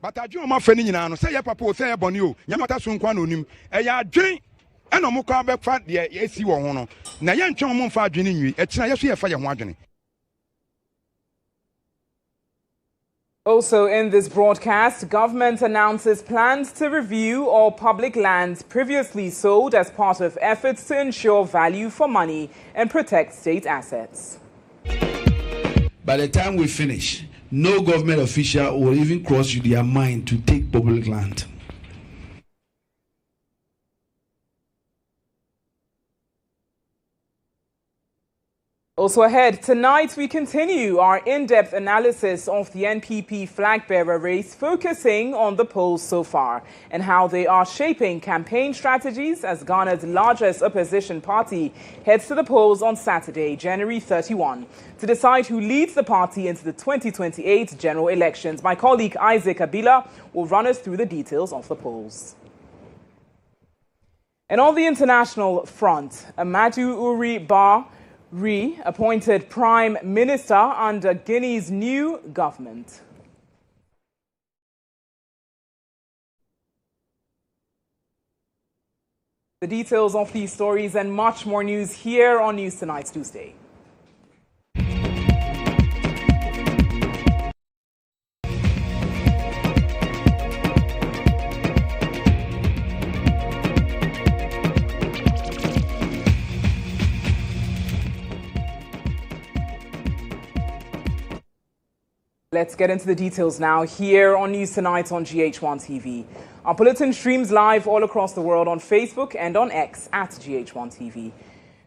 But I do my friend in an say, Papa, say, Bonio, Yamata Sunquan on him, a yard drink, and a mocha back fat, the AC Hono. Nayan Chomon for drinking you, a China fire margin. Also in this broadcast, government announces plans to review all public lands previously sold as part of efforts to ensure value for money and protect state assets. By the time we finish, no government official will even cross their mind to take public land. Also ahead, tonight we continue our in-depth analysis of the NPP flag-bearer race, focusing on the polls so far and how they are shaping campaign strategies as Ghana's largest opposition party heads to the polls on Saturday, January 31, to decide who leads the party into the 2028 general elections. My colleague Isaac Abila will run us through the details of the polls. And on the international front, Amadou Uri Ba appointed Prime Minister under Guinea's new government. The details of these stories and much more news here on News Tonight Tuesday. Let's get into the details now here on News Tonight on GHOne TV. Our bulletin streams live all across the world on Facebook and on X at GHOne TV.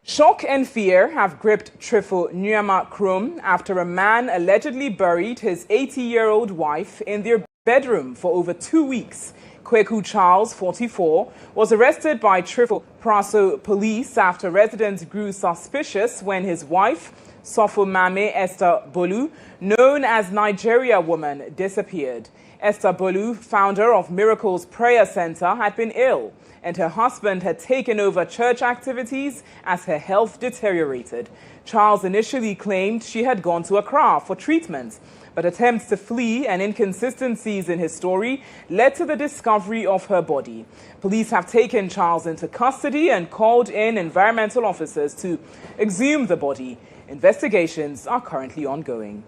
Shock and fear have gripped Trifo Nyama Krum after a man allegedly buried his 80-year-old wife in their bedroom for over 2 weeks. Kweku Charles, 44, was arrested by Trifo Praso police after residents grew suspicious when his wife, Sofo Mame Esther Bolu, known as Nigeria Woman, disappeared. Esther Bolu, founder of Miracles Prayer Center, had been ill, and her husband had taken over church activities as her health deteriorated. Charles initially claimed she had gone to Accra for treatment, but attempts to flee and inconsistencies in his story led to the discovery of her body. Police have taken Charles into custody and called in environmental officers to exhume the body. Investigations are currently ongoing.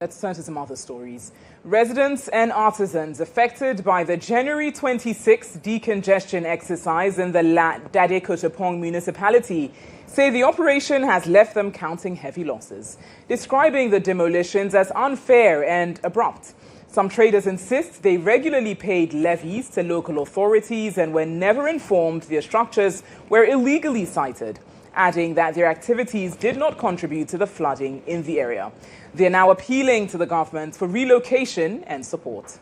Let's turn to some other stories. Residents and artisans affected by the January 26 decongestion exercise in the Dade Kotopong municipality say the operation has left them counting heavy losses, describing the demolitions as unfair and abrupt. Some traders insist they regularly paid levies to local authorities and were never informed their structures were illegally sited, adding that their activities did not contribute to the flooding in the area. They are now appealing to the government for relocation and support.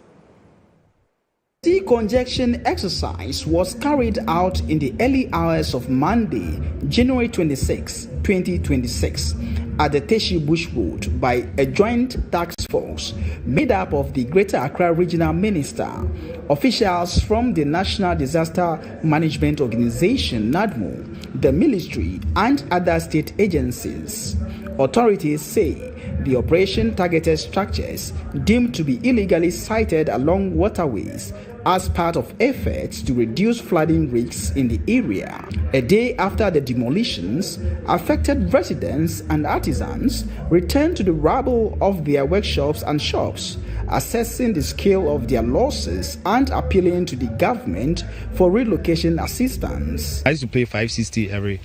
The decongestion exercise was carried out in the early hours of Monday, January 26, 2026, at the Teshie Bush Road by a joint task force made up of the Greater Accra Regional Minister, officials from the National Disaster Management Organization, NADMO, the military, and other state agencies. Authorities say the operation targeted structures deemed to be illegally sited along waterways as part of efforts to reduce flooding risks in the area. A day after the demolitions, affected residents and artisans returned to the rubble of their workshops and shops, assessing the scale of their losses and appealing to the government for relocation assistance. I used to pay 560 every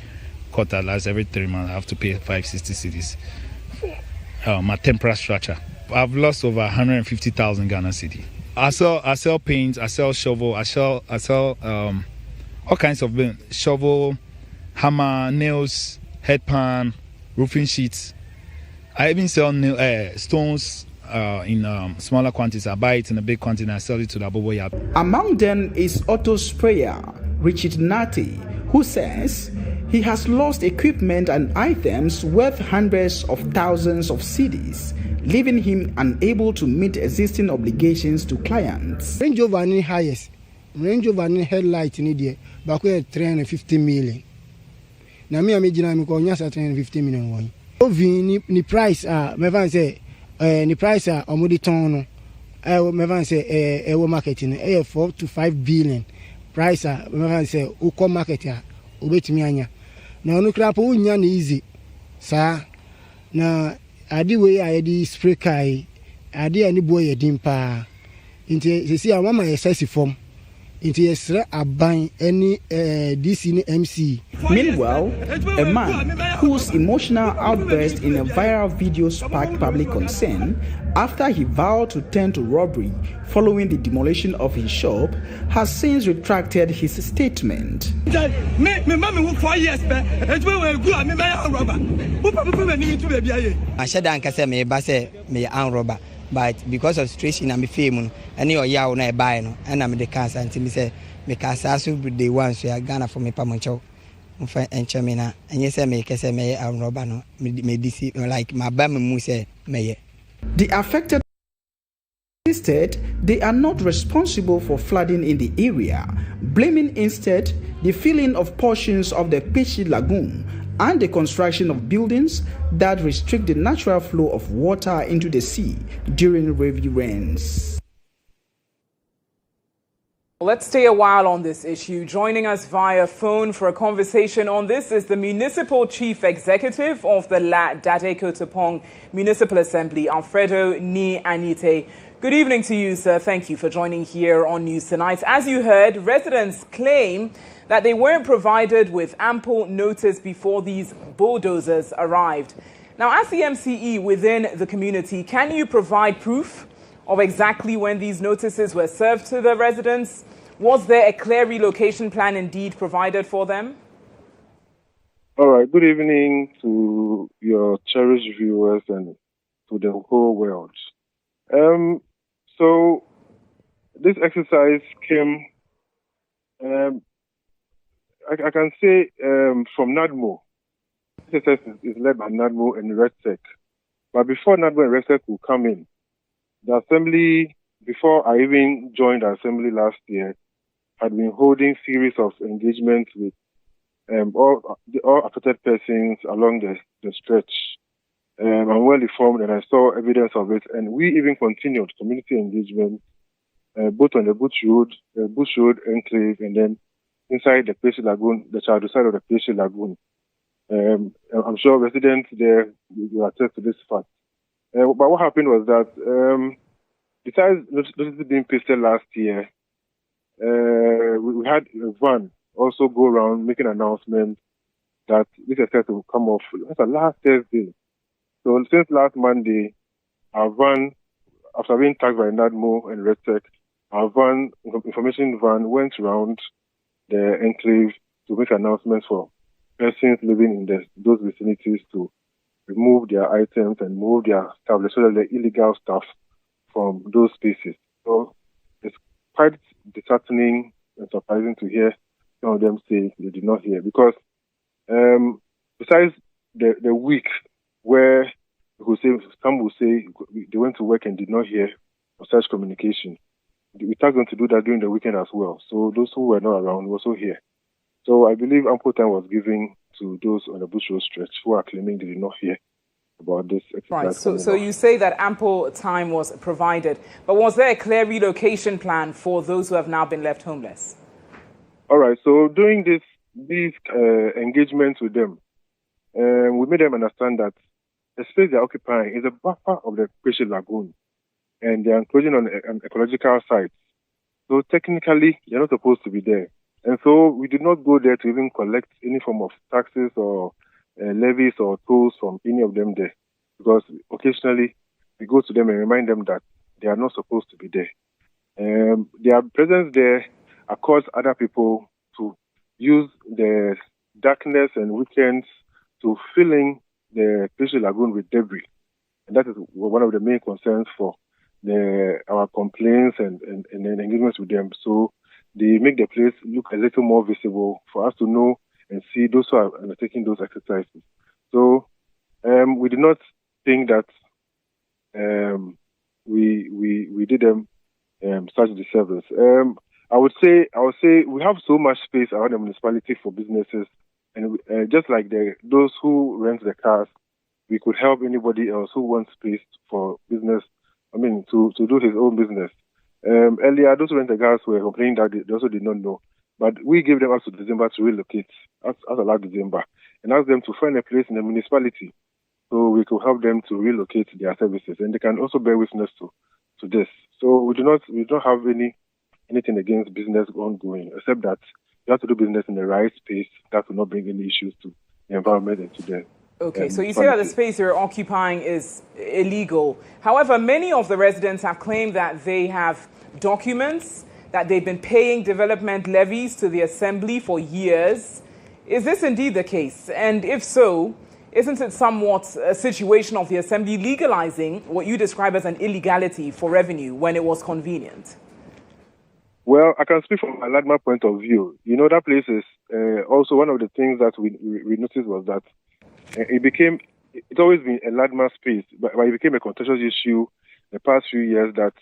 quarter, every 3 months I have to pay 560 cedis. My temporary structure. I've lost over 150,000 Ghana cedi. I sell paint, I sell shovel, I sell all kinds of things. Shovel, hammer, nails, headpan, roofing sheets. I even sell stones in smaller quantities. I buy it in a big quantity and I sell it to the Abobo Yab. Among them is auto sprayer Richard Natalie, who says he has lost equipment and items worth hundreds of thousands of cedis, leaving him unable to meet existing obligations to clients. Range Rover ni highest. Range Rover ni headlight ni there. Back 350 million. Na mi amejina mi ko nyasa 350 million won. Ovi ni price me van say ni price omudi ton no. Me van say wo market ni 4 to 5 billion. Price me van say o ko market obetimi anya. Na onu kra po unya na easy. Sa na adi we ayedi spray kai adi ani boy edin pa. Nti se si a mama excessive form. Meanwhile, a man whose emotional outburst in a viral video sparked public concern after he vowed to turn to robbery following the demolition of his shop has since retracted his statement. But because of situation I'm famous, and you are now buying, and I'm the cancer, and me say, because I should be one, so I Ghana for me, Pamoncho, and Chamina, and yes, I make a may and Robano, may deceive like my Bama Muse, may. The affected insisted they are not responsible for flooding in the area, blaming instead the filling of portions of the Teshie Lagoon and the construction of buildings that restrict the natural flow of water into the sea during heavy rains. Let's stay a while on this issue. Joining us via phone for a conversation on this is the Municipal Chief Executive of the Dadeko-Topong Municipal Assembly, Alfredo Ni Anite. Good evening to you, sir. Thank you for joining here on News Tonight. As you heard, residents claim that they weren't provided with ample notice before these bulldozers arrived. Now, as the MCE within the community, can you provide proof of exactly when these notices were served to the residents? Was there a clear relocation plan indeed provided for them? All right. Good evening to your cherished viewers and to the whole world. So this exercise came, I can say, from NADMO. This exercise is led by NADMO and RedSec. But before NADMO and RedSec will come in, the assembly, before I even joined the assembly last year, had been holding series of engagements with all affected persons along the stretch. I'm well informed and I saw evidence of it. And we even continued community engagement, both on the Bush Road enclave, and then inside the Teshie Lagoon, the Chadu side of the Teshie Lagoon. I'm sure residents there will attest to this fact. But what happened was that, besides notices being pasted last year, we had a van also go around making announcements that this is set to come off. That's last Thursday. So since last Monday, our van, after being tagged by NADMO and RedTech, our van, information van, went around the enclave to make announcements for persons living in those vicinities to remove their items and move their stuff, especially the illegal stuff, from those spaces. So it's quite disheartening and surprising to hear some of them say they did not hear, because besides the week where some will say they went to work and did not hear of such communication, we tasked them to do that during the weekend as well. So those who were not around were also here. So I believe ample time was given to those on the Bush Road stretch who are claiming they did not hear about this exercise. Right. So you say that ample time was provided, but was there a clear relocation plan for those who have now been left homeless? All right. So during these engagements with them, we made them understand that the space they're occupying is a buffer of the Teshie Lagoon, and they're encroaching on an ecological site. So technically, they're not supposed to be there. And so we did not go there to even collect any form of taxes or levies or tolls from any of them there, because occasionally we go to them and remind them that they are not supposed to be there. Their presence there caused other people to use the darkness and weekends to fill in the Teshie Lagoon with debris. And that is one of the main concerns for our complaints and engagements with them. So they make the place look a little more visible for us to know and see those who are undertaking those exercises. So we do not think that we did them start the service. I would say we have so much space around the municipality for businesses, and just like those who rent the cars, we could help anybody else who wants space for business. I mean, to do his own business. Earlier, those who rent the cars were complaining that they also did not know, but we gave them up to December to relocate, as allowed December, and ask them to find a place in the municipality so we could help them to relocate their services, and they can also bear witness to this. So we don't have anything against business ongoing, except that you have to do business in the right space that will not bring any issues to the environment and to the Okay, so you say that the space you're occupying is illegal. However, many of the residents have claimed that they have documents, that they've been paying development levies to the assembly for years. Is this indeed the case? And if so, isn't it somewhat a situation of the assembly legalizing what you describe as an illegality for revenue when it was convenient? Well, I can speak from a Ladma point of view. You know, that place is also one of the things that we noticed was that it's always been a Ladma space, but it became a contentious issue in the past few years that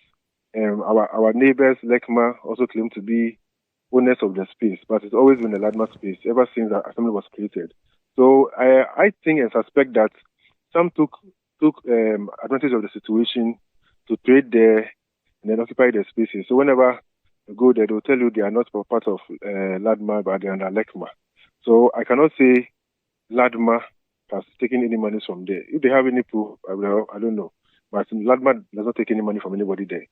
our neighbors, Lekma, also claimed to be owners of the space, but it's always been a Ladma space ever since the assembly was created. So I think and suspect that some took advantage of the situation to trade there and then occupy the spaces. So whenever you go there, they'll tell you they are not part of Ladma, but they are under Lekma. So I cannot say Ladma has taken any money from there. If they have any proof, I don't know. But Ladma does not take any money from anybody there.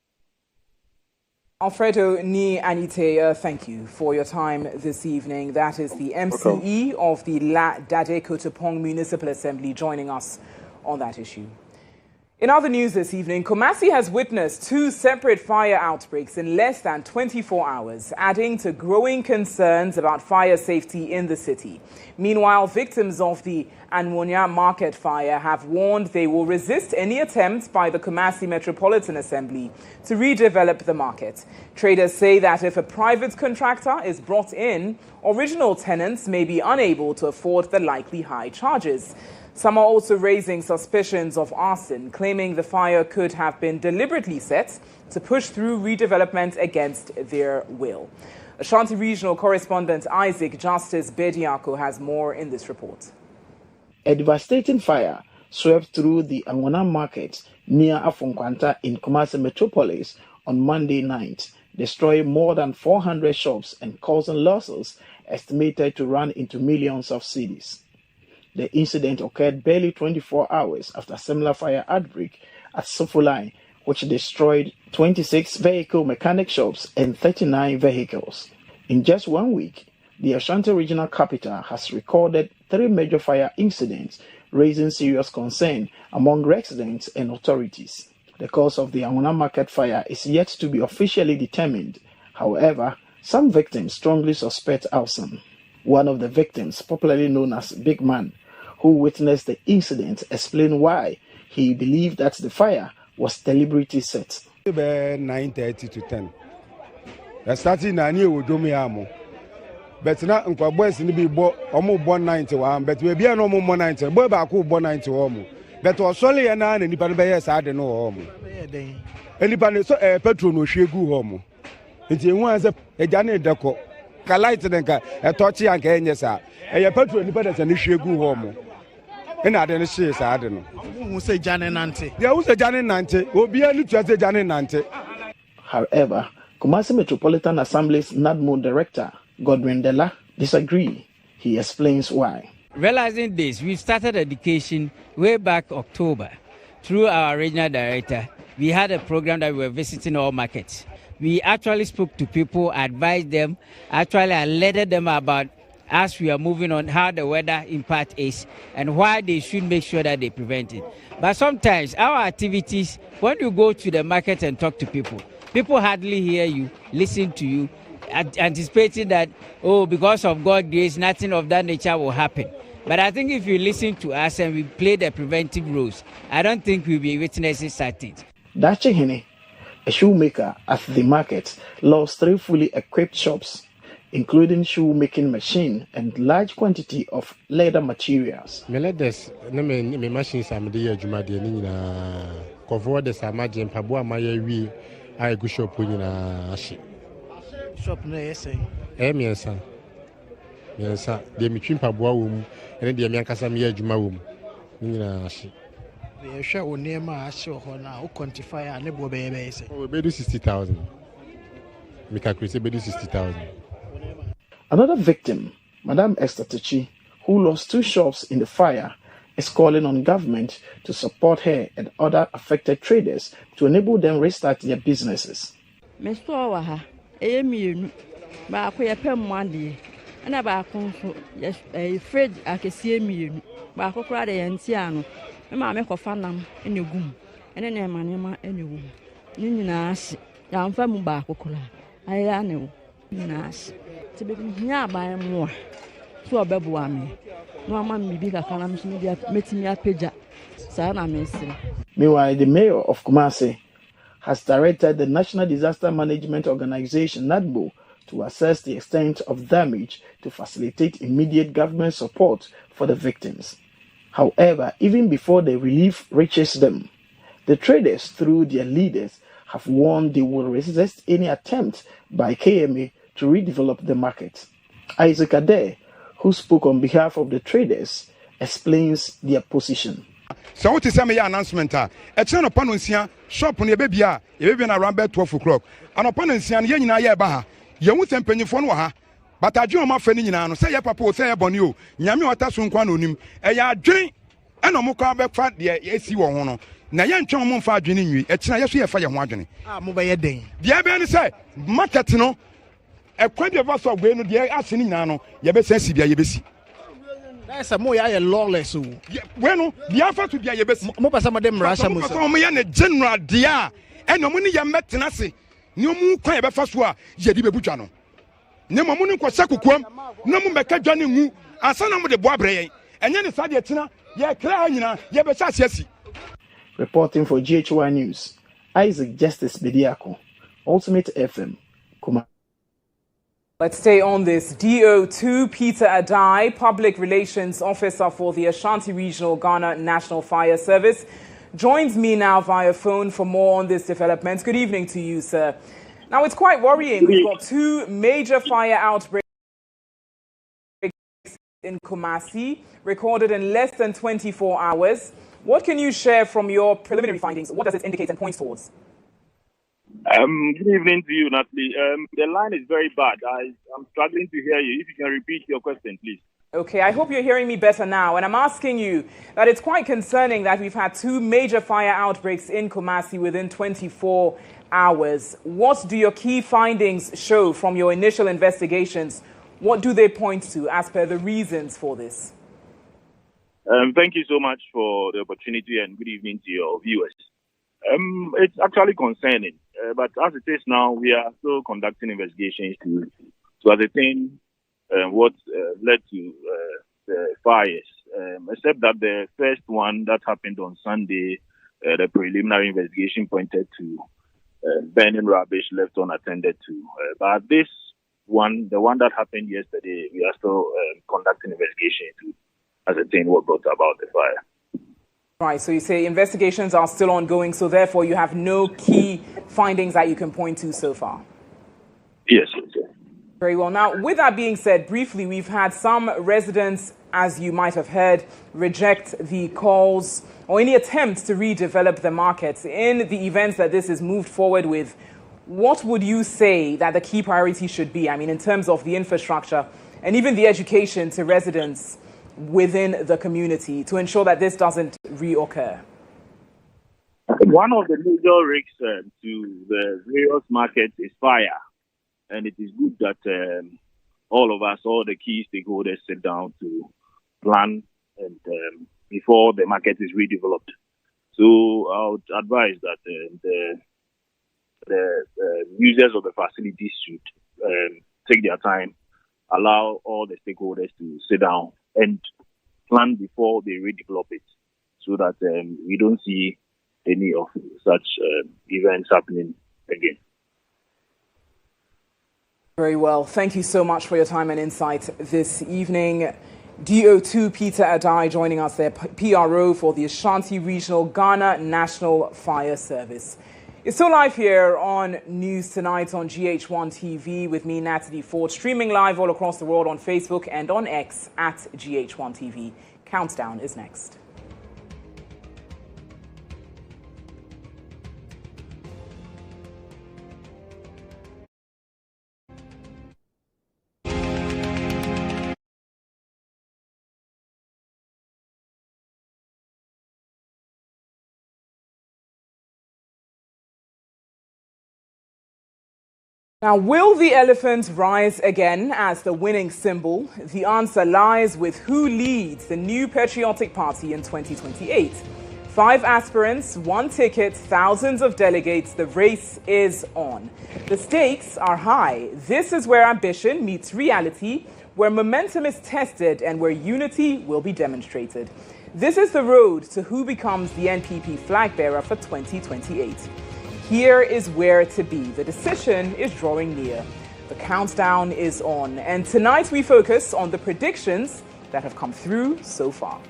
Alfredo Ni Anite, thank you for your time this evening. That is the MCE of the La Dade Kotapong Municipal Assembly joining us on that issue. In other news this evening, Kumasi has witnessed 2 separate fire outbreaks in less than 24 hours, adding to growing concerns about fire safety in the city. Meanwhile, victims of the Anwonia market fire have warned they will resist any attempts by the Kumasi Metropolitan Assembly to redevelop the market. Traders say that if a private contractor is brought in, original tenants may be unable to afford the likely high charges. Some are also raising suspicions of arson, claiming the fire could have been deliberately set to push through redevelopment against their will. Ashanti Regional Correspondent Isaac Justice Bediako has more in this report. A devastating fire swept through the Anwana market near Afonkwanta in Kumasi Metropolis on Monday night, destroying more than 400 shops and causing losses estimated to run into millions of cedis. The incident occurred barely 24 hours after a similar fire outbreak at Sofulai, which destroyed 26 vehicle mechanic shops and 39 vehicles. In just 1 week, the Ashanti regional capital has recorded 3 major fire incidents, raising serious concern among residents and authorities. The cause of the Anwana market fire is yet to be officially determined. However, some victims strongly suspect arson. One of the victims, popularly known as Big Man, who witnessed the incident, explained why he believed that the fire was deliberately set. 9:30 to 10. I started na ni odomi amo. But na nkwa boys ni bi bo omo bo 91, but we bia no mo 90. Boy ba ko bo 90 omo. But osole ye na nipa no be yes ade no omo. Nipa ne so petrol no hwegu omo. Nti enwu an se eja ne deko. Ka light ne ka etochi an ka enye sa. Eye petrol nipa de se ne hwegu omo. Ina de ne hye sa ade no. Who say Jane Nante? Yeah, who say Jane Nante? Obi ani tu say Jane Nante. However, Kumasi Metropolitan Assembly's NADMO director, Godwin Dela, disagrees. He explains why. Realizing this, we started education way back October through our regional director. We had a program that we were visiting all markets. We actually spoke to people, advised them, actually alerted them about as we are moving on, how the weather impact is and why they should make sure that they prevent it. But sometimes our activities, when you go to the market and talk to people, people hardly hear you, listen to you, anticipating that, oh, because of God's grace, nothing of that nature will happen. But I think if you listen to us and we play the preventive roles, I don't think we'll be witnessing such things. GHOne, a shoemaker at the market, lost 3 fully equipped shops, including shoemaking machine and large quantity of leather materials. My leathers, my machines are the cover the Samaji Pabua Maya we I go shop in a shop no say. Yes, sir. The Michin Pabua womb and the American Mia Juma womb. The share will name my show now, quantify a neighbor baby. Oh, we do 60,000. Make a crazy 60,000. Another victim, Madame Esther Teshie, who lost 2 shops in the fire, is calling on government to support her and other affected traders to enable them restart their businesses. Mr. Waha, Amy, Baku Pem Monday, and about yes, a fridge I can see me, Baku Crade and Tiano, and my make of fanam in your room, and then my name in your room. Ninas, young family Bakula, I know, Ninas, to be near by more. So a babuami. No man be bigger for meeting me a page. Meanwhile, the mayor of Kumasi has directed the National Disaster Management Organization, NADMO, to assess the extent of damage to facilitate immediate government support for the victims. However, even before the relief reaches them, the traders, through their leaders, have warned they will resist any attempt by KMA to redevelop the market. Isaac Ade, who spoke on behalf of the traders, explains their position. So what is my announcement? A channel panunsia shop on your baby, around 12 o'clock. And upon Sian Yenina Yabaha, you won't send penny for Waha. But I do my friend in say a papa, say a bonio, Yami Watasun Quanonim, a ya drink, and a mocha back fat, the AC Wono. Nayan Chomon for Jenny, a China fire margin. Ah, move by a day. The Abani say, Marketino. A quantity of us of Bueno, the Asini Nano, Yabesi, Yabesi. That's a more lawless. Bueno, the Alpha to the Yabesi, more some of them Russia, a general dia, and no money you met Tenassi. No more quite a fasua, Yadiba Bujano. No more money for Sakuquam, no more Mecca Johnny Moo, and son of the Boabre, and then the Sadiatina, Yakrana, Yabasasi. Reporting for GHOne News, Isaac Justice Bediako, Ultimate FM, Kumasi. Let's stay on this. DO2 Peter Adai, Public Relations Officer for the Ashanti Regional Ghana National Fire Service, joins me now via phone for more on this development. Good evening to you, sir. Now, it's quite worrying. We've got 2 major fire outbreaks in Kumasi, recorded in less than 24 hours. What can you share from your preliminary findings? What does it indicate and point towards? Good evening to you, Natalie. The line is very bad. I'm struggling to hear you. If you can repeat your question, please. Okay, I hope you're hearing me better now. And I'm asking you that it's quite concerning that we've had 2 major fire outbreaks in Kumasi within 24 hours. What do your key findings show from your initial investigations? What do they point to as per the reasons for this? Thank you so much for the opportunity and good evening to your viewers. It's actually concerning, but as it is now, we are still conducting investigations to ascertain what led to the fires, except that the first one that happened on Sunday, the preliminary investigation pointed to burning rubbish left unattended to. But this one, the one that happened yesterday, we are still conducting investigation to ascertain what brought about the fire. Right, so you say investigations are still ongoing, so therefore you have no key findings that you can point to so far? Yes. Very well. Now, with that being said, briefly, we've had some residents, as you might have heard, reject the calls or any attempts to redevelop the markets. In the events that this is moved forward with, what would you say that the key priority should be? I mean, in terms of the infrastructure and even the education to residents within the community to ensure that this doesn't reoccur? One of the major risks to the various markets is fire. And it is good that all of us, all the key stakeholders sit down to plan and before the market is redeveloped. So I would advise that the users of the facilities should take their time, allow all the stakeholders to sit down and plan before they redevelop it so that we don't see any of such events happening again. Very well. Thank you so much for your time and insight this evening. DO2 Peter Adai joining us there, PRO for the Ashanti Regional Ghana National Fire Service. It's still live here on News Tonight on GHOne TV with me, Natalie Ford, streaming live all across the world on Facebook and on X at GHOne TV. Countdown is next. Now, will the elephant rise again as the winning symbol? The answer lies with who leads the new patriotic party in 2028. 5 aspirants, 1 ticket, thousands of delegates. The race is on. The stakes are high. This is where ambition meets reality, where momentum is tested, and where unity will be demonstrated. This is the road to who becomes the NPP flag bearer for 2028. Here is where to be. The decision is drawing near. The countdown is on. And tonight we focus on the predictions that have come through so far.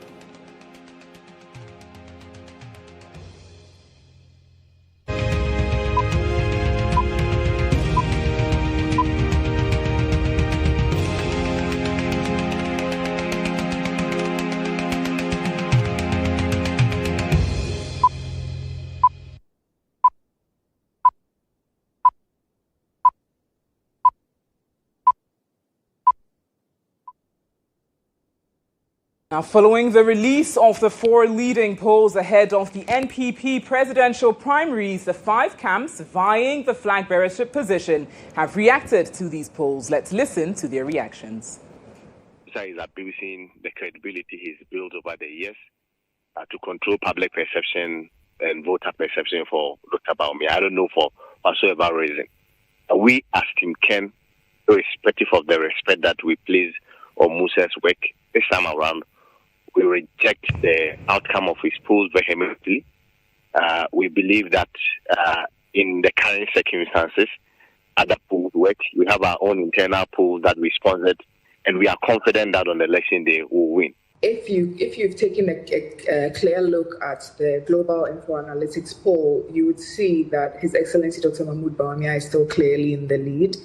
Now, following the release of the 4 leading polls ahead of the NPP presidential primaries, the 5 camps vying the flag bearership position have reacted to these polls. Let's listen to their reactions. Is abusing the credibility he's built over the years to control public perception and voter perception for Dr. Bawumia. I don't know for whatsoever reason. We as Team Ken, irrespective of the respect that we place on Musa's work this time around, we reject the outcome of his polls vehemently. We believe that in the current circumstances, other polls work. We have our own internal polls that we sponsored, and we are confident that on election day we'll win. If you've taken a clear look at the Global Info Analytics poll, you would see that His Excellency Dr. Mahmoud Bawumia is still clearly in the lead.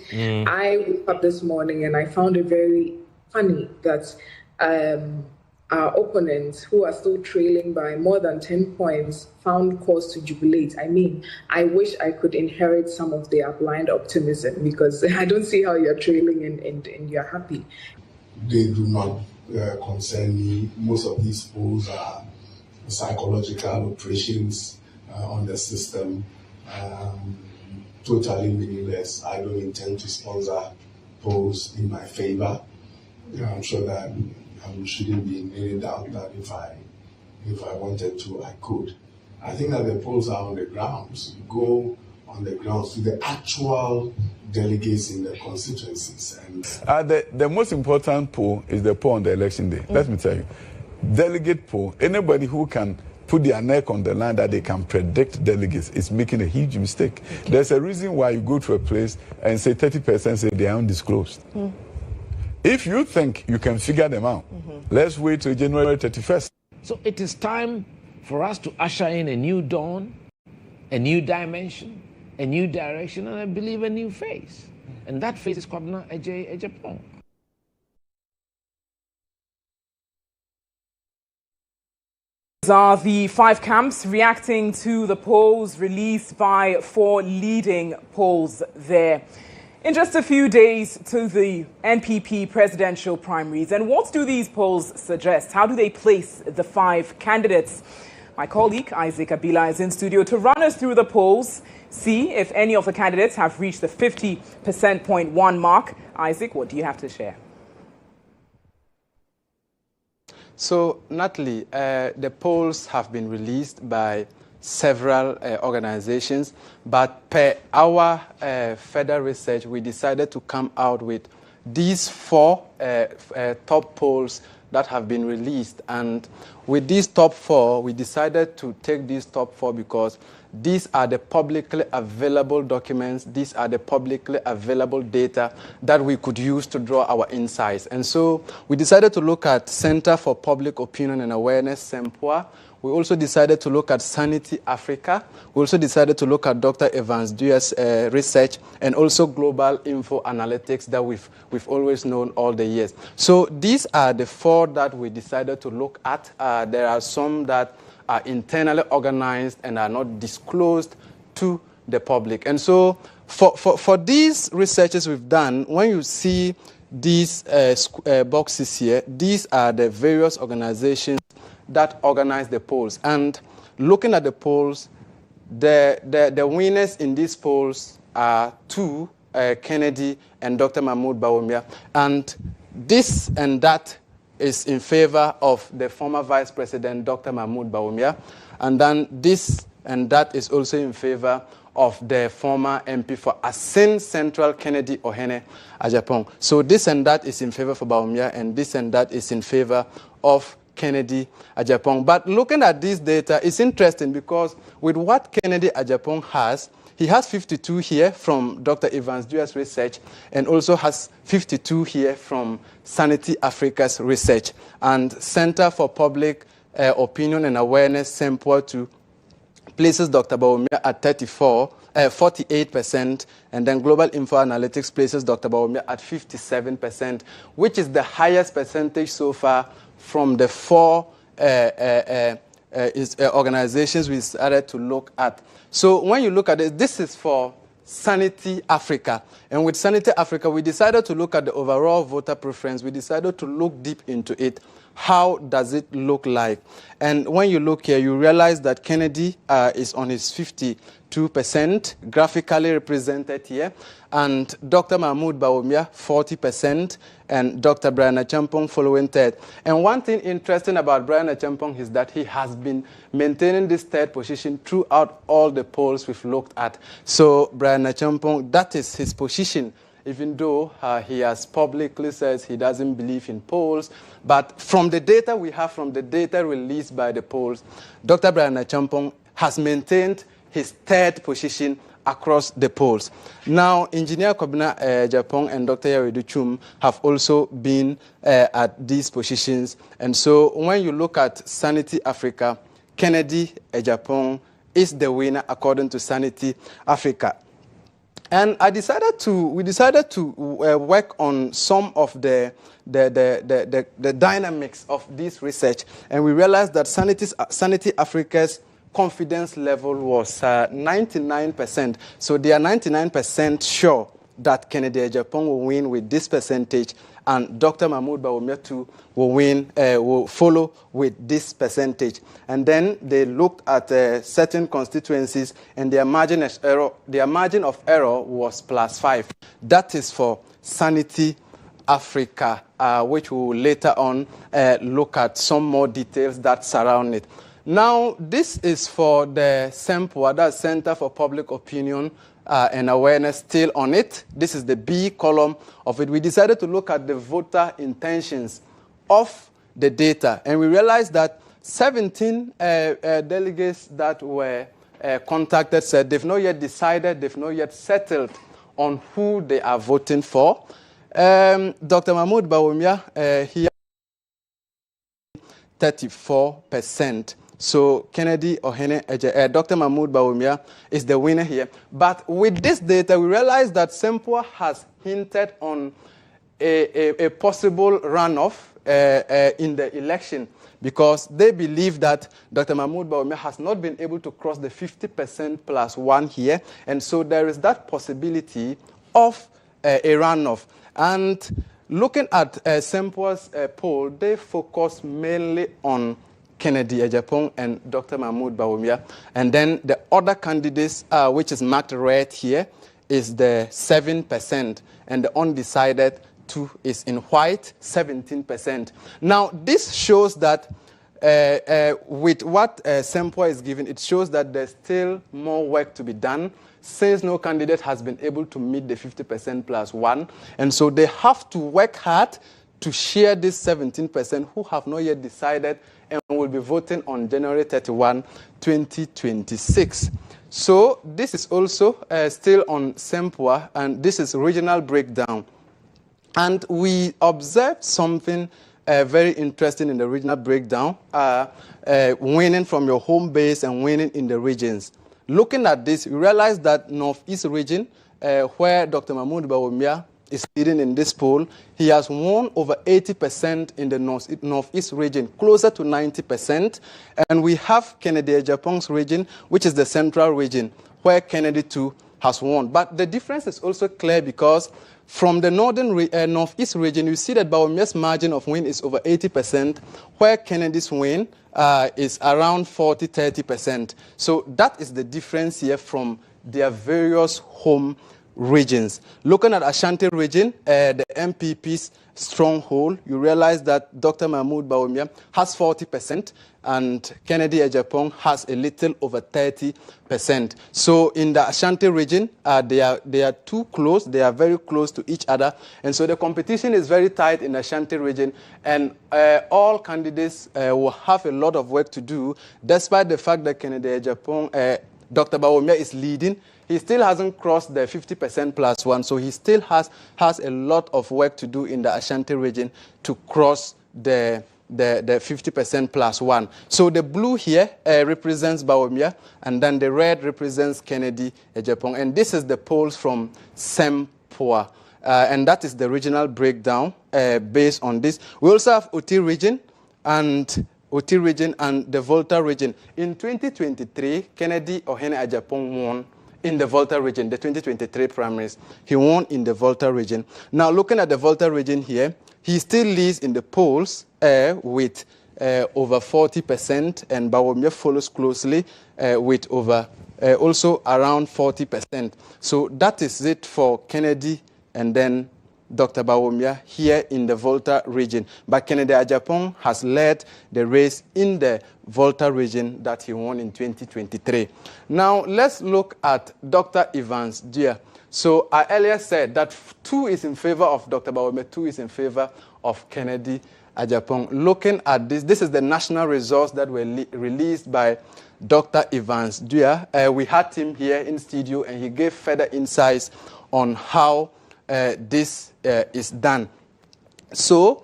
I woke up this morning and I found it very funny that our opponents, who are still trailing by more than 10 points, found cause to jubilate. I mean, I wish I could inherit some of their blind optimism, because I don't see how you're trailing and you're happy. They do not concern me. Most of these polls are psychological operations on the system, totally meaningless. I don't intend to sponsor polls in my favor. I'm sure that shouldn't be in any doubt that if I wanted to, I could. I think that the polls are on the grounds. You go on the grounds to the actual delegates in the constituencies. And the most important poll is the poll on the election day. Let me tell you, delegate poll. Anybody who can put their neck on the line that they can predict delegates is making a huge mistake. There's a reason why you go to a place and say 30% say they are undisclosed. If you think you can figure them out, let's wait till January 31st. So it is time for us to usher in a new dawn, a new dimension, a new direction, and I believe a new face. And that face is Kwabena Ejapong. These are the 5 camps reacting to the polls released by 4 leading polls there. In just a few days to the NPP presidential primaries. And what do these polls suggest? How do they place the 5 candidates? My colleague Isaac Abila is in studio to run us through the polls, see if any of the candidates have reached the 50.1% mark. Isaac, what do you have to share? So, Natalie, the polls have been released by several organizations, but per our further research, we decided to come out with these 4 top polls that have been released. And with these top 4, we decided to take these top 4 because these are the publicly available documents. These are the publicly available data that we could use to draw our insights. And so we decided to look at Center for Public Opinion and Awareness, SEMPOA. We also decided to look at Sanity Africa. We also decided to look at Dr. Evans Duer's research, and also Global Info Analytics that we've always known all the years. So these are the 4 that we decided to look at. There are some that are internally organized and are not disclosed to the public. And so for these researches we've done, when you see these boxes here, these are the various organizations that organize the polls. And looking at the polls, the winners in these polls are 2, Kennedy and Dr. Mahmoud Bawumia. And this and that is in favor of the former Vice President, Dr. Mahmoud Bawumia. And then this and that is also in favor of the former MP for Asin Central, Kennedy Ohene Ajapong. So this and that is in favor for Bawumia, and this and that is in favor of Kennedy Ajapong. But looking at this data, it's interesting because with what Kennedy Ajapong has, he has 52 here from Dr. Evans Duer's research, and also has 52 here from Sanity Africa's research. And Center for Public Opinion and Awareness, SEMPOA, to places Dr. Bawumia at 48%, and then Global Info Analytics places Dr. Bawumia at 57%, which is the highest percentage so far from the 4 organizations we started to look at. So when you look at it, this is for Sanity Africa. And with Sanity Africa, we decided to look at the overall voter preference. We decided to look deep into it. How does it look like? And when you look here, you realize that Kennedy is on his 52%, graphically represented here, and Dr. Mahmoud Bawumia, 40%, and Dr. Brian Acheampong following third. And one thing interesting about Brian Acheampong is that he has been maintaining this third position throughout all the polls we've looked at. So Brian Acheampong, that is his position, even though he has publicly says he doesn't believe in polls. But from the data we have, from the data released by the polls, Dr. Brian Acheampong has maintained his third position across the polls. Now, Engineer Kwabena Agyapong and Dr. Yaredua Twum have also been at these positions. And so when you look at Sanity Africa, Kennedy Agyapong is the winner according to Sanity Africa. And we decided to work on some of the dynamics of this research, and we realized that Sanity Africa's confidence level was 99%. So they are 99% sure that Kennedy Agyapong will win with this percentage, and Dr. Mahmoud Bawumia too will follow with this percentage. And then they looked at certain constituencies, and their margin of error was +5. That is for Sanity Africa, which we will later on look at some more details that surround it. Now, this is for the SEMPOA, that's Center for Public Opinion and Awareness, still on it. This is the B column of it. We decided to look at the voter intentions of the data, and we realized that 17 delegates that were contacted said they've not yet decided, they've not yet settled on who they are voting for. Dr. Mahmoud Bawumia, he has 34%. So Kennedy Ohene, Dr. Mahmoud Bawumia is the winner here. But with this data, we realize that SEMPOA has hinted on a possible runoff in the election, because they believe that Dr. Mahmoud Bawumia has not been able to cross the 50% +1 here. And so there is that possibility of a runoff. And looking at SEMPOA's poll, they focus mainly on Kennedy Agyapong and Dr. Mahmoud Bawumia. And then the other candidates, which is marked red here, is the 7%. And the undecided too is in white, 17%. Now, this shows that with what SEMPOA is given, it shows that there's still more work to be done, since no candidate has been able to meet the 50% +1. And so they have to work hard to share this 17% who have not yet decided and will be voting on January 31, 2026. So this is also still on SEMPOA, and this is regional breakdown. And we observed something very interesting in the regional breakdown, winning from your home base and winning in the regions. Looking at this, we realize that Northeast region, where Dr. Mahmoud Bawumia is leading in this poll, he has won over 80% in the Northeast region, closer to 90%. And we have Kennedy Agyapong's region, which is the central region, where Kennedy too has won. But the difference is also clear because from the Northeast region, you see that Bawumia's margin of win is over 80%, where Kennedy's win is around 40-30%. So that is the difference here from their various home regions. Looking at Ashanti region, the MPP's stronghold, you realize that Dr. Mahmoud Bawumia has 40% and Kennedy Agyapong has a little over 30%. So in the Ashanti region, they are too close. They are very close to each other. And so the competition is very tight in the Ashanti region. And all candidates will have a lot of work to do, despite the fact that Kennedy Agyapong, Dr. Bawumia is leading. He still hasn't crossed the 50% plus one, so he still has a lot of work to do in the Ashanti region to cross the 50% plus one. So the blue here represents Bawumia, and then the red represents Kennedy Agyapong. And this is the polls from SEMPOA, and that is the regional breakdown based on this. We also have Oti region and the Volta region. In 2023, Kennedy Ohene Agyapong won in the Volta region, the 2023 primaries. He won in the Volta region. Now, looking at the Volta region here, he still leads in the polls with over 40%, and Bawumia follows closely with over also around 40%. So that is it for Kennedy and then Dr. Bawumia here in the Volta region. But Kennedy Agyapong has led the race in the Volta region that he won in 2023. Now, let's look at Dr. Evans Dia. So I earlier said that 2 is in favor of Dr. Bawumia, 2 is in favor of Kennedy Agyapong. Looking at this, this is the national results that were released by Dr. Evans Dia. We had him here in studio, and he gave further insights on how this is done. So,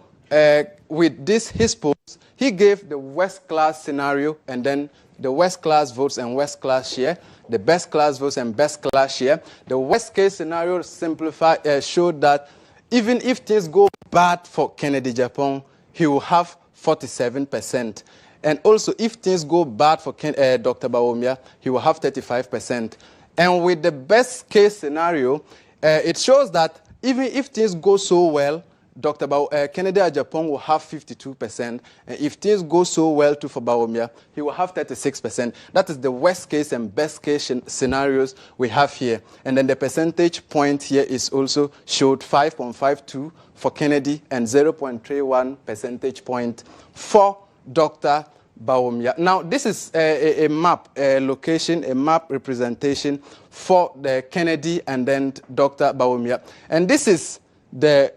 with this, his polls, he gave the West class scenario, and then the West class votes and West class share, the best class votes and best class share. The West case scenario showed that even if things go bad for Kennedy Agyapong, he will have 47%. And also, if things go bad for Dr. Bawumia, he will have 35%. And with the best case scenario, it shows that even if things go so well, Dr. Kennedy Agyapong will have 52%. And if things go so well too for Bawumia, he will have 36%. That is the worst case and best case scenarios we have here. And then the percentage point here is also showed 5.52 for Kennedy and 0.31 percentage point for Dr. Bawumia. Now, this is a map, a location, a map representation for the Kennedy and then Dr. Bawumia. And this is the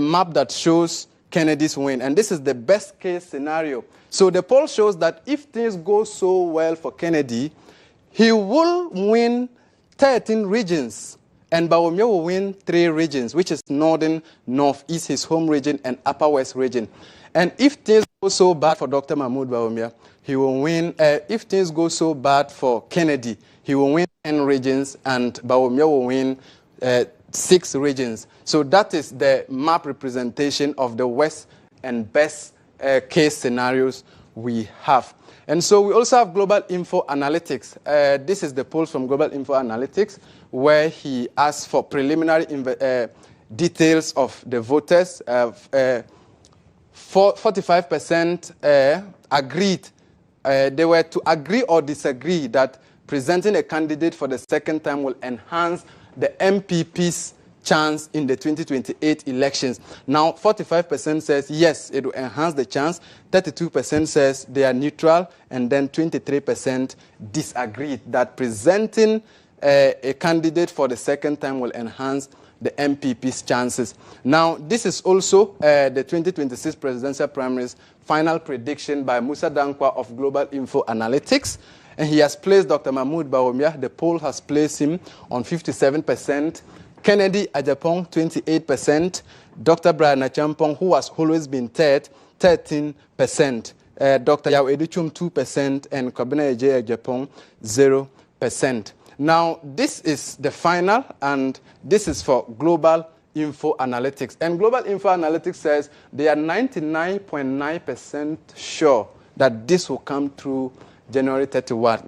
map that shows Kennedy's win. And this is the best case scenario. So the poll shows that if things go so well for Kennedy, he will win 13 regions. And Bawumia will win 3 regions, which is Northern, Northeast, his home region, and Upper West region. And if things go so bad for Dr. Mahmoud Bawumia, he will win. If things go so bad for Kennedy, he will win 10 regions, and Bawumia will win 6 regions. So that is the map representation of the West and best case scenarios we have. And so we also have Global Info Analytics. This is the poll from Global Info Analytics, where he asked for preliminary details of the voters. 45% agreed. They were to agree or disagree that presenting a candidate for the second time will enhance the MPP's chance in the 2028 elections. Now, 45% says yes, it will enhance the chance. 32% says they are neutral, and then 23% disagreed that presenting a candidate for the second time will enhance the MPP's chances. Now, this is also the 2026 presidential primaries final prediction by Musa Dankwa of Global Info Analytics. And he has placed Dr. Mahmoud Bawumia, the poll has placed him on 57%. Kennedy Ajapong, 28%. Dr. Brian Achampong, who has always been third, 13%. Dr. Yao Edichum, 2%. And Kwabena Eje Ajapong, 0%. Now, this is the final, and this is for Global Info Analytics. And Global Info Analytics says they are 99.9% sure that this will come through January 31,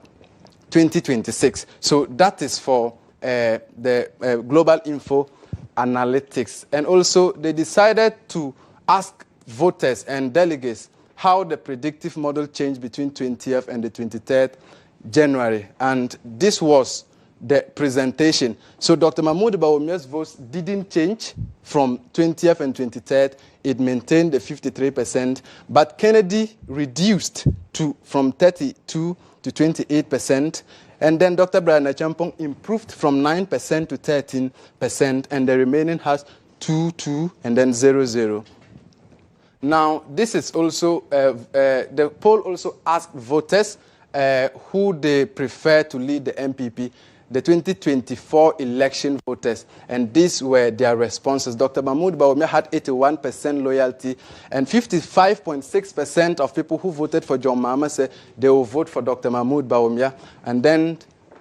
2026. So that is for the Global Info Analytics. And also, they decided to ask voters and delegates how the predictive model changed between 20th and the 23rd January. And this was the presentation. So Dr. Mahmoud Bawumia's votes didn't change from 20th and 23rd. It maintained the 53%, but Kennedy reduced from 32 to 28%. And then Dr. Brian Achampong improved from 9% to 13%, and the remaining has 2, and then 0. Now, this is also, the poll also asked voters who they prefer to lead the MPP, the 2024 election voters, and these were their responses. Dr. Mahmoud Bawumia had 81% loyalty, and 55.6% of people who voted for John Mahama said they will vote for Dr. Mahmoud Bawumia, and then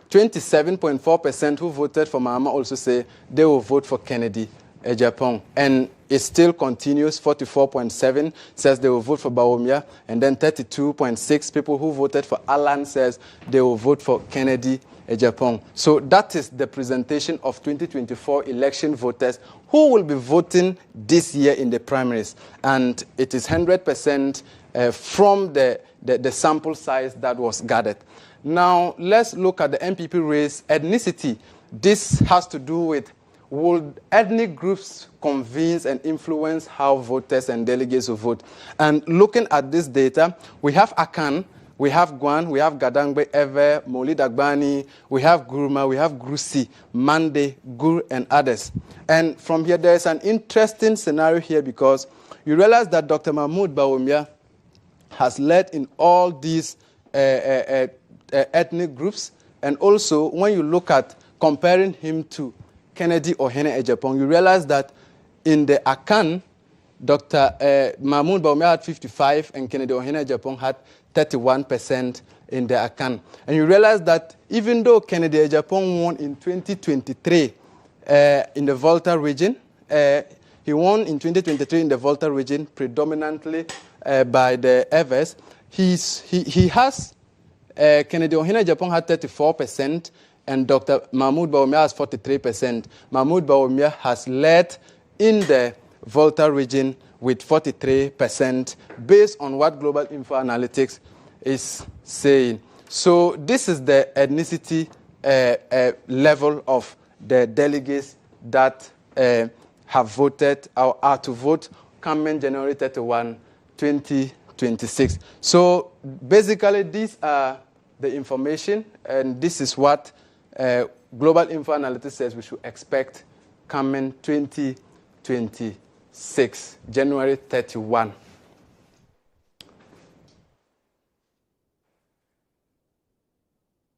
27.4% who voted for Mahama also say they will vote for Kennedy Ajapong. And it still continues. 44.7 says they will vote for Bawumia, and then 32.6 people who voted for Alan says they will vote for Kennedy Ajapong. So that is the presentation of 2024 election voters who will be voting this year in the primaries. And it is 100% from the sample size that was gathered. Now, let's look at the MPP race. Ethnicity. This has to do with, will ethnic groups convince and influence how voters and delegates will vote? And looking at this data, we have Akan, we have GHOne, we have Gadangbe, Ever, Molid Agbani, we have Guruma, we have Grusi, Mande, Gur, and others. And from here, there is an interesting scenario here because you realize that Dr. Mahmoud Bawumia has led in all these ethnic groups. And also, when you look at comparing him to Kennedy Ohene Ajapong, you realize that in the Akan, Dr. Mahmoud Bawumia had 55 and Kennedy Ohene Ajapong had 31% in the Akan. And you realize that even though Kennedy Ajapong won in 2023 in the Volta region, he won in 2023 in the Volta region predominantly by the Evers. He has, Kennedy Ohene Ajapong had 34%, and Dr. Mahmoud Bawumia has 43%. Mahmoud Bawumia has led in the Volta region with 43% based on what Global Info Analytics is saying. So this is the ethnicity level of the delegates that have voted or are to vote coming January 31, 2026. So basically these are the information, and this is what Global Info Analytics says we should expect coming 2026, January 31.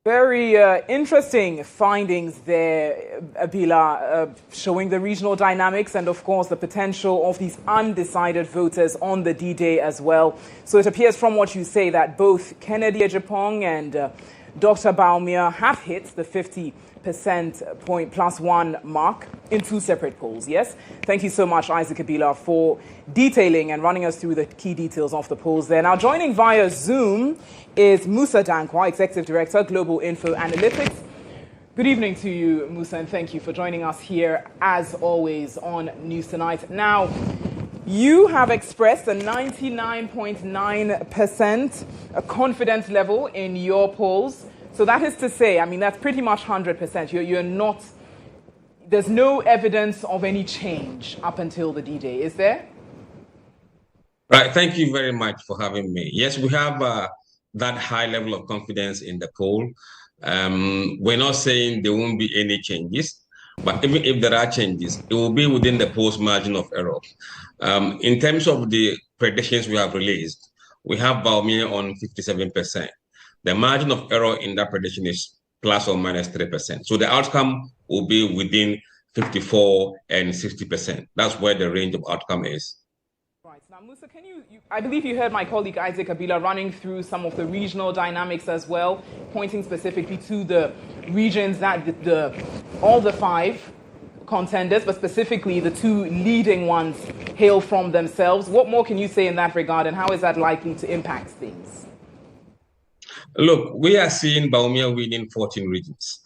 Very interesting findings there, Abila, showing the regional dynamics and, of course, the potential of these undecided voters on the D-Day as well. So it appears from what you say that both Kennedy Ajapong and Dr. Bawumia have hit the 50% point plus one mark in two separate polls, yes? Thank you so much, Isaac Abila, for detailing and running us through the key details of the polls there. Now, joining via Zoom is Musa Dankwa, Executive Director, Global Info Analytics. Good evening to you, Musa, and thank you for joining us here, as always, on News Tonight. Now, you have expressed a 99.9% confidence level in your polls. So that is to say, I mean, that's pretty much 100%. You're not, there's no evidence of any change up until the D-Day, is there? Right, thank you very much for having me. Yes, we have that high level of confidence in the poll. We're not saying there won't be any changes, But even if there are changes, it will be within the post margin of error. In terms of the predictions we have released, we have Baumia on 57%. The margin of error in that prediction is plus or minus 3%. So the outcome will be within 54 and 60%. That's where the range of outcome is. Right. Now, Musa, I believe you heard my colleague Isaac Abila running through some of the regional dynamics as well, pointing specifically to the regions that all the 5 contenders, but specifically the 2 leading ones, hail from themselves. What more can you say in that regard, and how is that likely to impact things? Look, we are seeing Baumia winning 14 regions.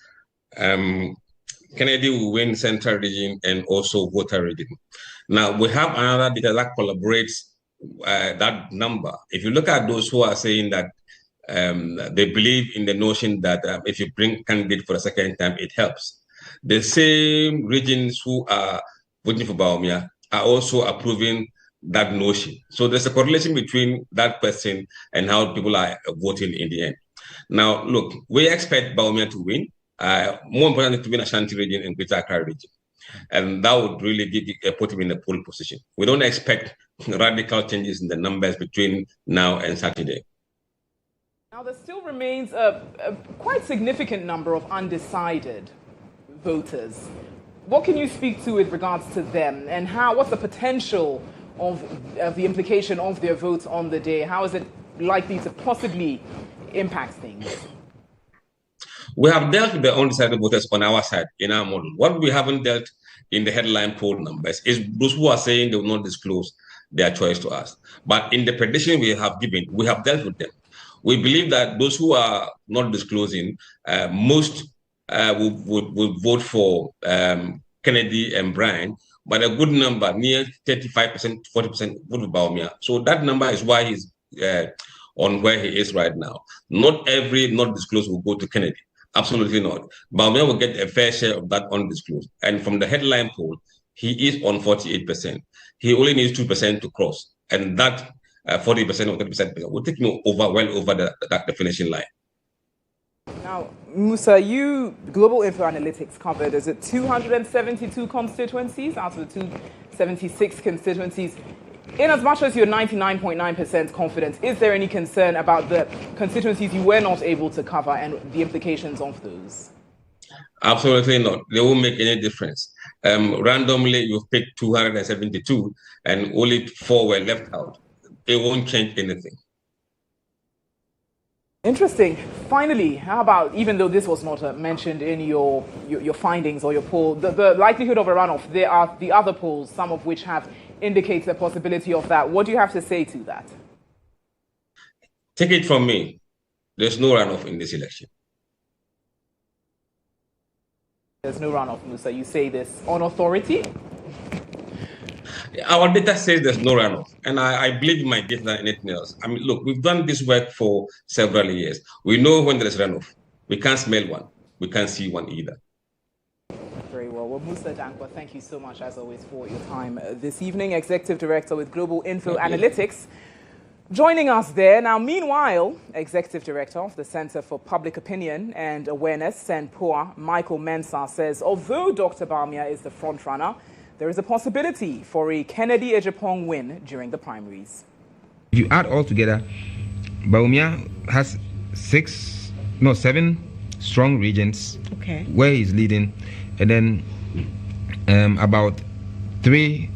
Kennedy will win Central region and also Volta region. Now, we have another data that collaborates that number. If you look at those who are saying that they believe in the notion that if you bring candidate for a second time, it helps. The same regions who are voting for Baumia are also approving that notion. So there's a correlation between that person and how people are voting in the end. Now, look, we expect Baumia to win. More importantly, to win Ashanti region and Greater Accra region. And that would really put him in a pole position. We don't expect radical changes in the numbers between now and Saturday. Now, there still remains a quite significant number of undecided voters. What can you speak to with regards to them, and what's the potential of the implication of their votes on the day? How is it likely to possibly impact things? We have dealt with the undecided voters on our side in our model. What we haven't dealt in the headline poll numbers is those who are saying they will not disclose their choice to us. But in the prediction we have given, we have dealt with them. We believe that those who are not disclosing, most will vote for Kennedy and Brian, but a good number, near 35%, 40%, vote for Baumia. So that number is why he's on where he is right now. Not every not disclosed will go to Kennedy. Absolutely not. Baumia will get a fair share of that undisclosed. And from the headline poll, he is on 48%. He only needs 2% to cross. And that 40% or 30% will take him well over the finishing line. Now, Musa, Global Info Analytics covered, is it 272 constituencies out of the 276 constituencies? In as much as you're 99.9% confident, is there any concern about the constituencies you were not able to cover and the implications of those? Absolutely not. They won't make any difference. Randomly, you've picked 272 and only 4 were left out. It won't change anything. Interesting. Finally, how about, even though this was not mentioned in your findings or your poll, the likelihood of a runoff? There are the other polls, some of which have indicated the possibility of that. What do you have to say to that? Take it from me. There's no runoff in this election. There's no runoff, Musa. You say this on authority? Our data says there's no runoff, and I believe in my data than anything else. I mean, look, we've done this work for several years. We know when there is runoff. We can't smell one. We can't see one either. Very well. Well, Musa Dankwa, thank you so much, as always, for your time this evening. Executive Director with Global Info Analytics, joining us there. Now, meanwhile, Executive Director of the Center for Public Opinion and Awareness, CENPOA, Michael Mensah, says although Dr. Baumia is the frontrunner, there is a possibility for a Kennedy GHOne win during the primaries. If you add all together, Baumia has 7 strong regions where he's leading, and then about 3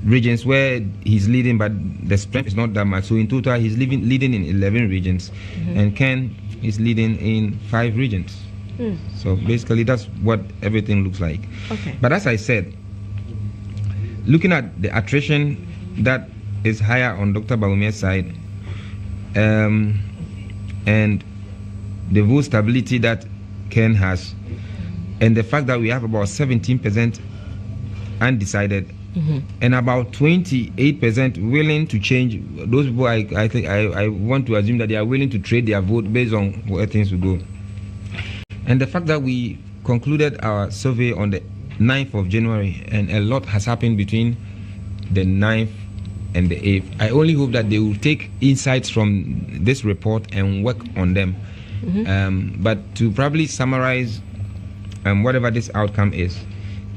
regions where he's leading, but the strength is not that much. So in total, he's leading in 11 regions, and Ken is leading in 5 regions. So basically, that's what everything looks like. But as I said, looking at the attrition that is higher on Dr. Baumia's side, and the vote stability that Ken has, and the fact that we have about 17% undecided, and about 28% willing to change. Those people, I think I want to assume that they are willing to trade their vote based on where things will go. And the fact that we concluded our survey on the 9th of January, and a lot has happened between the 9th and the 8th. I only hope that they will take insights from this report and work on them. But to probably summarize whatever this outcome is,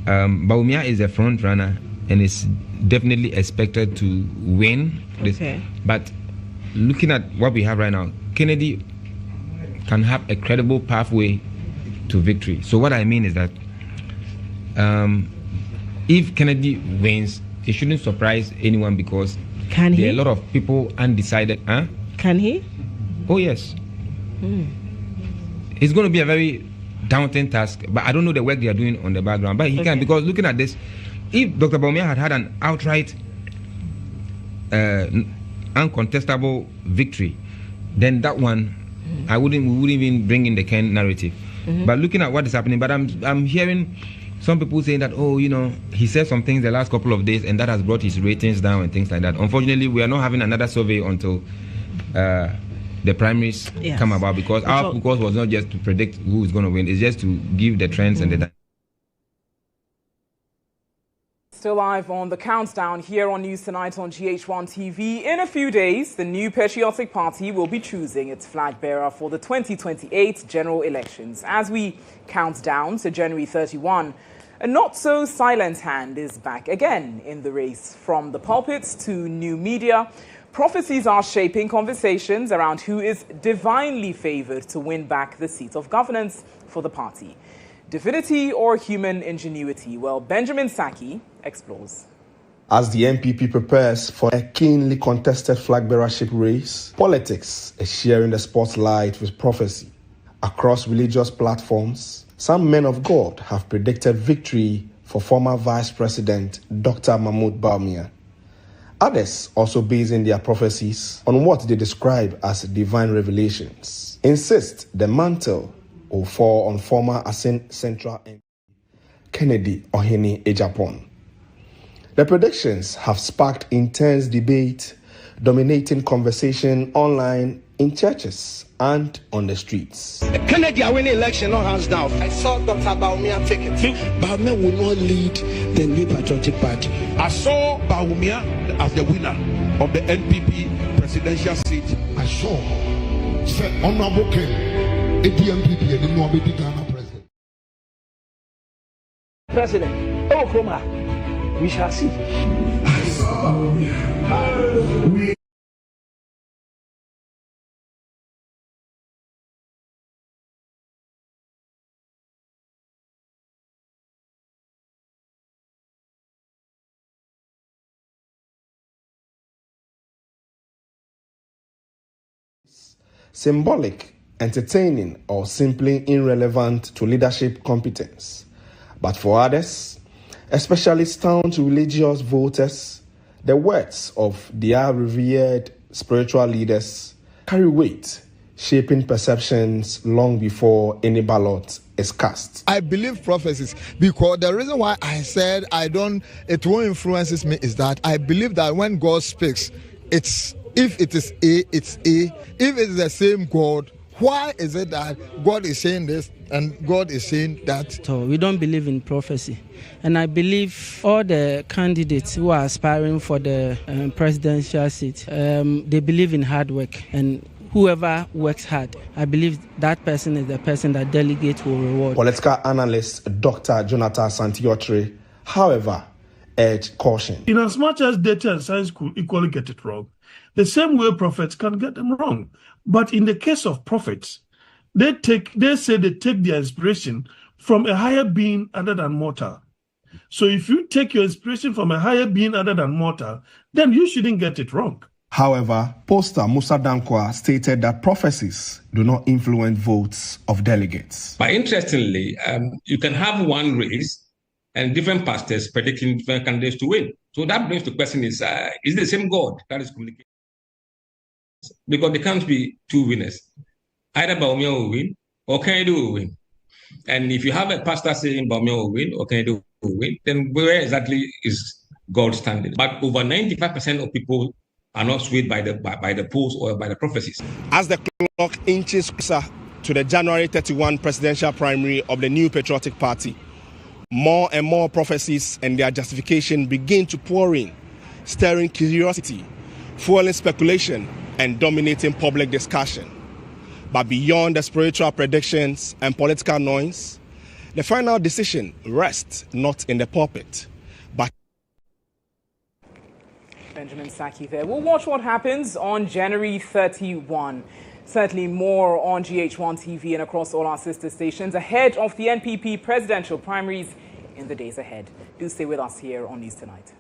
Bawumia is a front runner and is definitely expected to win this. Okay. But looking at what we have right now, Kennedy can have a credible pathway to victory. So what I mean is that if Kennedy wins, it shouldn't surprise anyone because there are a lot of people undecided. Huh? Can he? Oh yes. It's going to be a very daunting task, but I don't know the work they are doing on the background. But he can, because looking at this, if Dr. Bawumia had an outright uncontestable victory, then that one we wouldn't even bring in the Ken narrative. But looking at what is happening, but I'm hearing some people saying that, oh, you know, he said some things the last couple of days and that has brought his ratings down and things like that. Unfortunately, we are not having another survey until the primaries come about, because our focus was not just to predict who is going to win, it's just to give the trends and the. Still live on the countdown here on News Tonight on GHOne TV. In a few days, the new patriotic party will be choosing its flag bearer for the 2028 general elections. As we count down to January 31, a not-so-silent hand is back again in the race. From the pulpits to new media, prophecies are shaping conversations around who is divinely favored to win back the seat of governance for the party. Divinity or human ingenuity? Well, Benjamin Saki explores. As the NPP prepares for a keenly contested flag bearership race, politics is sharing the spotlight with prophecy. Across religious platforms, some men of God have predicted victory for former Vice President Dr. Mahmoud Bawumia. Others, also basing their prophecies on what they describe as divine revelations, insist the mantle will fall on former Asin Central MP Kennedy Ohene Ejapon. The predictions have sparked intense debate, dominating conversation online, in churches, and on the streets. Kennedy are winning election, not hands down. I saw Dr. Bawumia take it. Bawumia will not lead the New Patriotic Party. I saw Bawumia as the winner of the NPP presidential seat. I saw Honorable Ken, ADMPP, and the Mohammed Ghana president. President, oh, Kuma, we shall see. I saw Bawumia. Symbolic, entertaining, or simply irrelevant to leadership competence. But for others, especially staunch religious voters, the words of their revered spiritual leaders carry weight, shaping perceptions long before any ballot is cast. I believe prophecies because the reason why I said it won't influence me is that I believe that when God speaks, if it is A, it's A. If it's the same God, why is it that God is saying this and God is saying that? So we don't believe in prophecy. And I believe all the candidates who are aspiring for the presidential seat, they believe in hard work. And whoever works hard, I believe that person is the person that delegates will reward. Political analyst Dr. Jonathan Santiotre, however, urged caution. In as much as data and science could equally get it wrong, the same way prophets can get them wrong. But in the case of prophets, they say they take their inspiration from a higher being other than mortal. So if you take your inspiration from a higher being other than mortal, then you shouldn't get it wrong. However, poster Musa Dankwa stated that prophecies do not influence votes of delegates. But interestingly, you can have one race and different pastors predicting different candidates to win. So that brings the question is it the same God that is communicating? Because there can't be two winners. Either Bawumia will win or Kennedy will win. And if you have a pastor saying Bawumia will win or Kennedy will win, then where exactly is God standing? But over 95% of people are not swayed by the polls or by the prophecies. As the clock inches closer to the January 31 presidential primary of the New Patriotic Party, more and more prophecies and their justification begin to pour in, stirring curiosity, fueling speculation, and dominating public discussion. But beyond the spiritual predictions and political noise, The final decision rests not in the pulpit, but Benjamin Saki there. We'll watch what happens on January 31. Certainly more on GH1 TV and across all our sister stations ahead of the NPP presidential primaries in the days ahead. Do stay with us here on News Tonight.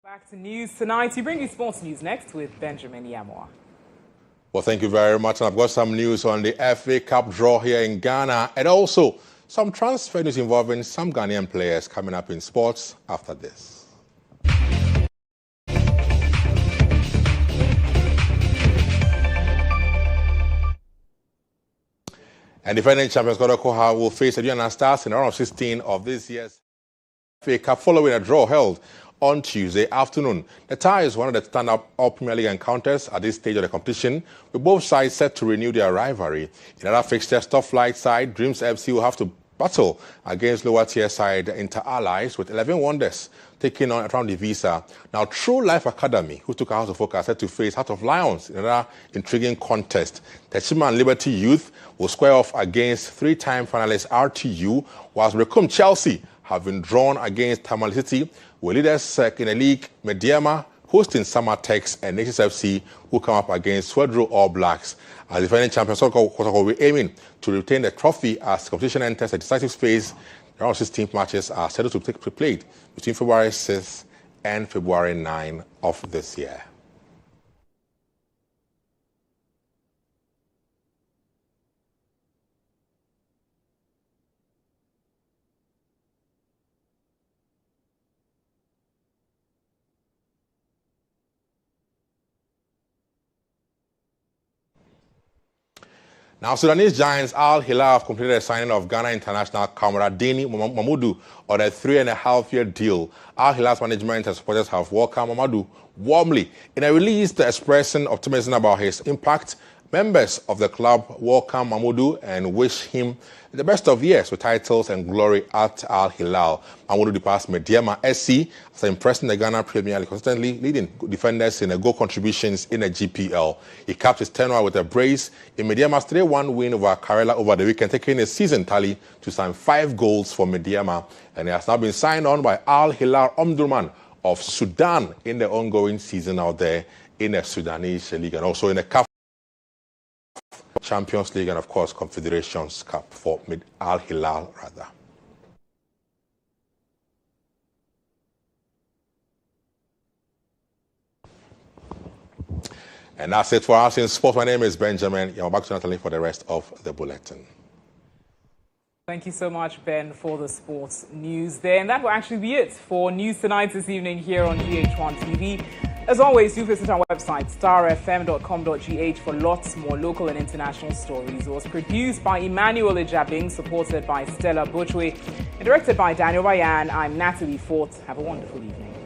Back to News Tonight. We bring you sports news next with Benjamin Yamoa. Well, thank you very much. And I've got some news on the FA Cup draw here in Ghana and also some transfer news involving some Ghanaian players coming up in sports after this. And defending champions Kodokoha will face Aduana Stars in the round of 16 of this year's FA Cup following a draw held on Tuesday afternoon. The tie is one of the stand-up Premier League encounters at this stage of the competition, with both sides set to renew their rivalry. In other fixtures, top flight side Dreams FC will have to battle against lower tier side Inter Allies, with 11 Wonders taking on around the visa. Now, True Life Academy, who took a House of Focus, set to face Heart of Lions in another intriguing contest. Teshie and Liberty Youth will square off against three-time finalist RTU, whilst Recum Chelsea have been drawn against Tamale City, with leaders in the league Mediama hosting Summer Tex and Nations FC, who come up against Swedro All Blacks. As defending champions, Kotoko will be aiming to retain the trophy as the competition enters a decisive phase. The round 16 matches are scheduled to take place between February 6th and February 9 of this year. Now, Sudanese giants Al Hilal have completed a signing of Ghana international Kamaradini Mamadou on a 3.5-year deal. Al Hilal's management and supporters have welcomed Mamadou warmly. In a release expressing optimism about his impact, members of the club welcome Mamadou and wish him the best of years with titles and glory at Al Hilal. Mamadou departs Mediama SC after impressing the Ghana Premier League, constantly leading defenders in goal contributions in the GPL. He capped his tenure with a brace in Mediama's 3-1 win over Karela over the weekend, taking his season tally to sign 5 goals for Mediama. And he has now been signed on by Al Hilal Omdurman of Sudan in the ongoing season out there in the Sudanese League and also in the CAF Champions League and, of course, Confederations Cup for Al Hilal, rather. And that's it for us in sports. My name is Benjamin. You're back to Natalie for the rest of the bulletin. Thank you so much, Ben, for the sports news there. And that will actually be it for News Tonight this evening here on GHOne TV. As always, do visit our website, starfm.com.gh, for lots more local and international stories. It was produced by Emmanuel Ejabing, supported by Stella Butchway, and directed by Daniel Bayan. I'm Natalie Fort. Have a wonderful evening.